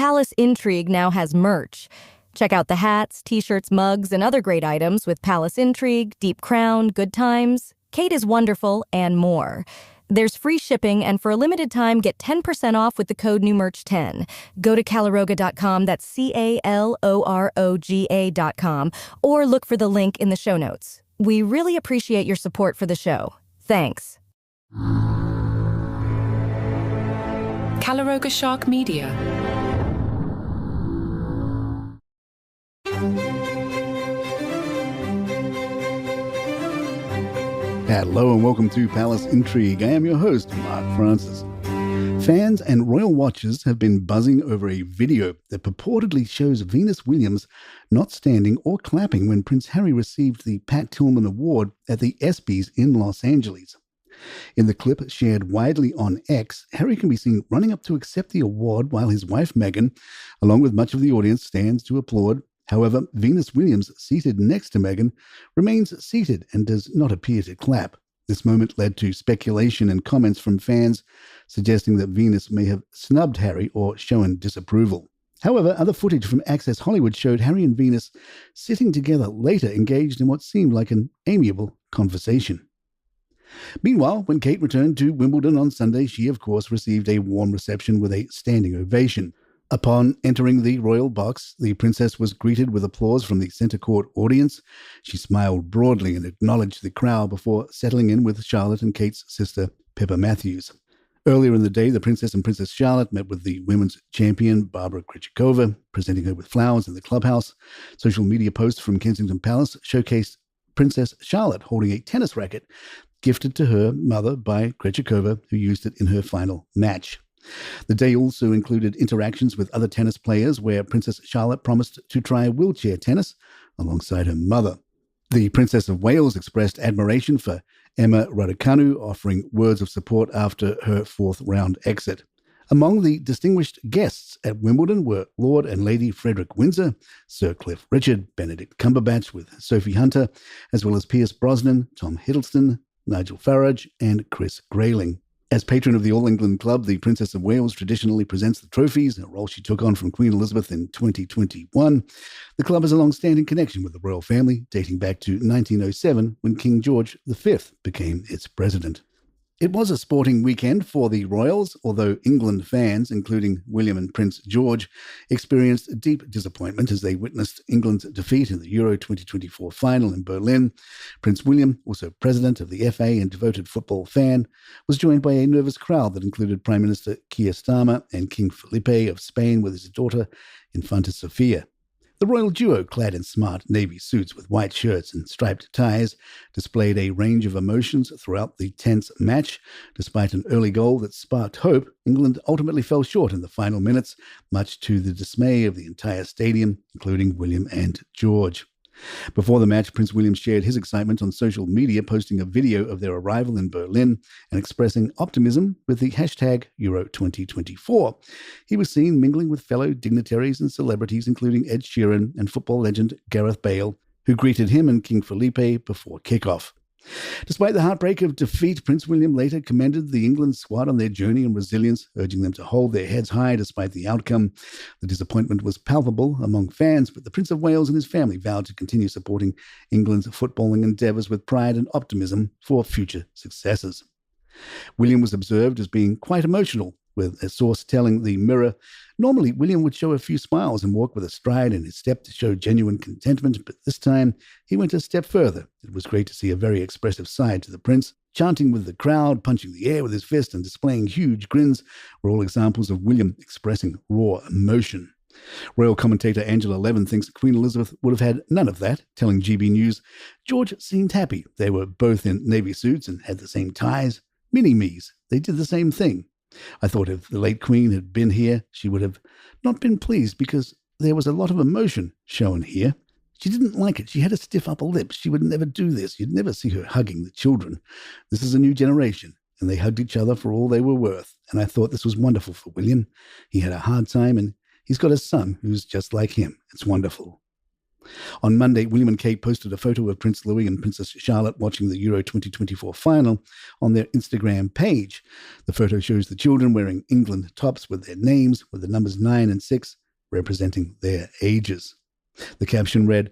Palace Intrigue now has merch. Check out the hats, t-shirts, mugs, and other great items with Palace Intrigue, Deep Crown, Good Times, Kate is Wonderful, and more. There's free shipping, and for a limited time, get 10% off with the code NEWMERCH10. Go to Calaroga.com, that's CALOROGA.com, or look for the link in the show notes. We really appreciate your support for the show. Thanks. Calaroga Shark Media. Hello and welcome to Palace Intrigue. I am your host, Mark Francis. Fans and royal watchers have been buzzing over a video that purportedly shows Venus Williams not standing or clapping when Prince Harry received the Pat Tillman Award at the ESPYs in Los Angeles. In the clip shared widely on X, Harry can be seen running up to accept the award while his wife Meghan, along with much of the audience, stands to applaud. However, Venus Williams, seated next to Meghan, remains seated and does not appear to clap. This moment led to speculation and comments from fans suggesting that Venus may have snubbed Harry or shown disapproval. However, other footage from Access Hollywood showed Harry and Venus sitting together later, engaged in what seemed like an amiable conversation. Meanwhile, when Kate returned to Wimbledon on Sunday, she, of course, received a warm reception with a standing ovation. Upon entering the royal box, the princess was greeted with applause from the centre court audience. She smiled broadly and acknowledged the crowd before settling in with Charlotte and Kate's sister, Pippa Matthews. Earlier in the day, the princess and Princess Charlotte met with the women's champion, Barbara Krejcikova, presenting her with flowers in the clubhouse. Social media posts from Kensington Palace showcased Princess Charlotte holding a tennis racket gifted to her mother by Krejcikova, who used it in her final match. The day also included interactions with other tennis players where Princess Charlotte promised to try wheelchair tennis alongside her mother. The Princess of Wales expressed admiration for Emma Raducanu, offering words of support after her fourth-round exit. Among the distinguished guests at Wimbledon were Lord and Lady Frederick Windsor, Sir Cliff Richard, Benedict Cumberbatch with Sophie Hunter, as well as Pierce Brosnan, Tom Hiddleston, Nigel Farage, and Chris Grayling. As patron of the All England Club, the Princess of Wales traditionally presents the trophies, a role she took on from Queen Elizabeth in 2021. The club has a long-standing connection with the royal family, dating back to 1907 when King George V became its president. It was a sporting weekend for the royals, although England fans, including William and Prince George, experienced deep disappointment as they witnessed England's defeat in the Euro 2024 final in Berlin. Prince William, also president of the FA and devoted football fan, was joined by a nervous crowd that included Prime Minister Keir Starmer and King Felipe of Spain with his daughter, Infanta Sofia. The royal duo, clad in smart navy suits with white shirts and striped ties, displayed a range of emotions throughout the tense match. Despite an early goal that sparked hope, England ultimately fell short in the final minutes, much to the dismay of the entire stadium, including William and George. Before the match, Prince William shared his excitement on social media, posting a video of their arrival in Berlin and expressing optimism with the hashtag Euro 2024. He was seen mingling with fellow dignitaries and celebrities, including Ed Sheeran and football legend Gareth Bale, who greeted him and King Felipe before kickoff. Despite the heartbreak of defeat, Prince William later commended the England squad on their journey and resilience, urging them to hold their heads high despite the outcome. The disappointment was palpable among fans, but the Prince of Wales and his family vowed to continue supporting England's footballing endeavours with pride and optimism for future successes. William was observed as being quite emotional, with a source telling the Mirror, normally William would show a few smiles and walk with a stride in his step to show genuine contentment, but this time he went a step further. It was great to see a very expressive side to the prince. Chanting with the crowd, punching the air with his fist, and displaying huge grins were all examples of William expressing raw emotion. Royal commentator Angela Levin thinks Queen Elizabeth would have had none of that, telling GB News, "George seemed happy. They were both in navy suits and had the same ties. Mini-me's. They did the same thing. I thought if the late Queen had been here, she would have not been pleased because there was a lot of emotion shown here. She didn't like it. She had a stiff upper lip. She would never do this. You'd never see her hugging the children. This is a new generation, and they hugged each other for all they were worth. And I thought this was wonderful for William. He had a hard time, and he's got a son who's just like him. It's wonderful." On Monday, William and Kate posted a photo of Prince Louis and Princess Charlotte watching the Euro 2024 final on their Instagram page. The photo shows the children wearing England tops with their names, with the numbers 9 and 6 representing their ages. The caption read,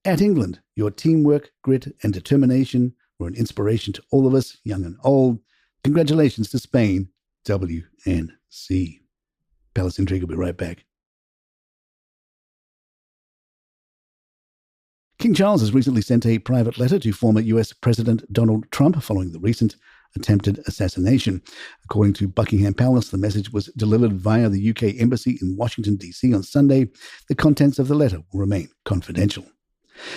"At England, your teamwork, grit, and determination were an inspiration to all of us, young and old. Congratulations to Spain, WNC." Palace Intrigue will be right back. King Charles has recently sent a private letter to former US President Donald Trump following the recent attempted assassination. According to Buckingham Palace, the message was delivered via the UK Embassy in Washington, D.C. on Sunday. The contents of the letter will remain confidential.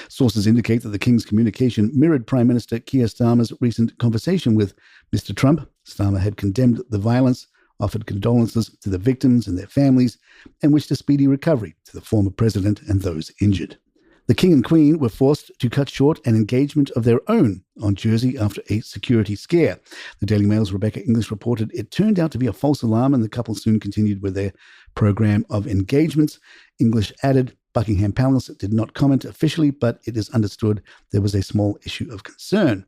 Sources indicate that the King's communication mirrored Prime Minister Keir Starmer's recent conversation with Mr. Trump. Starmer had condemned the violence, offered condolences to the victims and their families, and wished a speedy recovery to the former president and those injured. The King and Queen were forced to cut short an engagement of their own on Jersey after a security scare. The Daily Mail's Rebecca English reported it turned out to be a false alarm, and the couple soon continued with their program of engagements. English added, Buckingham Palace did not comment officially, but it is understood there was a small issue of concern.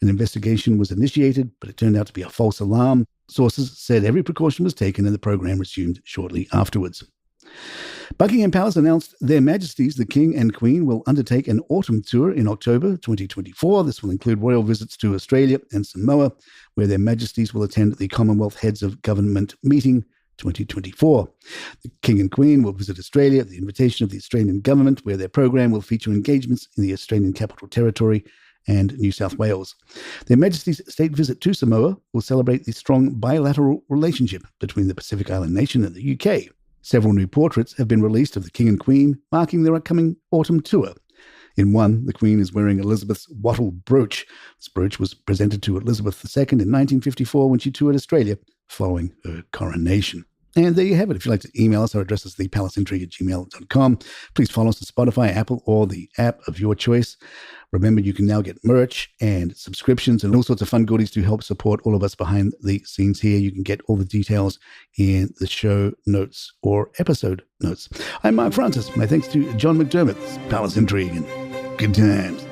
An investigation was initiated, but it turned out to be a false alarm. Sources said every precaution was taken and the program resumed shortly afterwards. Buckingham Palace announced Their Majesties, the King and Queen, will undertake an autumn tour in October 2024. This will include royal visits to Australia and Samoa, where Their Majesties will attend the Commonwealth Heads of Government meeting 2024. The King and Queen will visit Australia at the invitation of the Australian government, where their program will feature engagements in the Australian Capital Territory and New South Wales. Their Majesty's state visit to Samoa will celebrate the strong bilateral relationship between the Pacific Island nation and the UK. Several new portraits have been released of the King and Queen, marking their upcoming autumn tour. In one, the Queen is wearing Elizabeth's wattle brooch. This brooch was presented to Elizabeth II in 1954 when she toured Australia following her coronation. And there you have it. If you'd like to email us, our address is thepalaceintrigue@gmail.com. Please follow us on Spotify, Apple, or the app of your choice. Remember, you can now get merch and subscriptions and all sorts of fun goodies to help support all of us behind the scenes here. You can get all the details in the show notes or episode notes. I'm Mark Francis. My thanks to John McDermott. Palace Intrigue and good times.